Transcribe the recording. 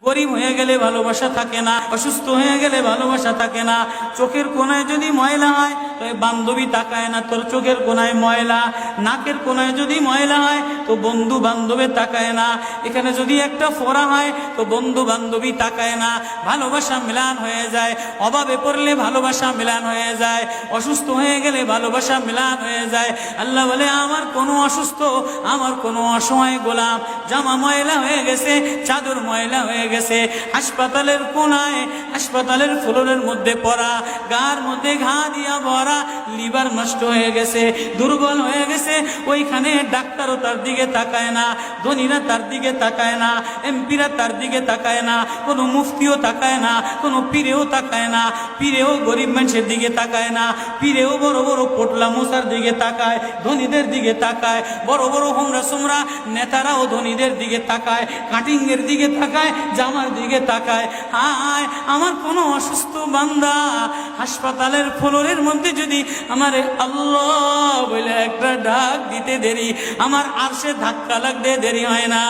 গরিব হয়ে গেলে ভালোবাসা থাকে না, অসুস্থ হয়ে গেলে ভালোবাসা থাকে না। চোখের কোনায় যদি ময়লা হয় তো বান্ধবী তাকায় না তোর চোখের কোনায় ময়লা, নাকের কোনায় যদি ময়লা হয় তো বন্ধু বান্ধবে তাকায় না, এখানে যদি একটা ফোড়া হয় তো বন্ধু বান্ধবী তাকায় না। ভালোবাসা মিলান হয়ে যায়, অভাবে পড়লে ভালোবাসা মিলান হয়ে যায়, অসুস্থ হয়ে গেলে ভালোবাসা মিলান হয়ে যায়। আল্লাহ বলে আমার কোনো অসুস্থ, আমার কোনো অসহায় গোলাম জামা ময়লা হয়ে গেছে, চাদর ময়লা হয়ে গেছে, হাসপাতালের কোনায় হাসপাতালের ফ্লোরের মধ্যে পড়া, গার মধ্যে ঘা দিয়া ভরা, লিভার নষ্ট হয়ে গেছে, দুর্বল হয়ে গেছে, ওইখানে ডাক্তারও তার দিকে তাকায় না, ধনীরা তার দিকে তাকায় না, এমপিরা তার দিকে তাকায় না, কোনো মুফতিও তাকায় না, কোনো পীরেও তাকায় না, পীরেও গরিব মানুষের দিকে তাকায় না, পীরেও বড় বড় পোটলা মশার দিকে তাকায়, ধনীদের দিকে তাকায়, বড় বড় হোমরা সোমরা নেতারাও ধনীদের দিকে তাকায়, কাটিং এর দিকে তাকায়, জামার দিকে তাকায়। হায় আমার কোনো অসুস্থ বান্দা হাসপাতালের ফ্লোরের মধ্যে যদি আমার আল্লাহ বলে একটা ডাক দিতে দেরি, আমার আরশে ধাক্কা লাগতে দেরি হয় না।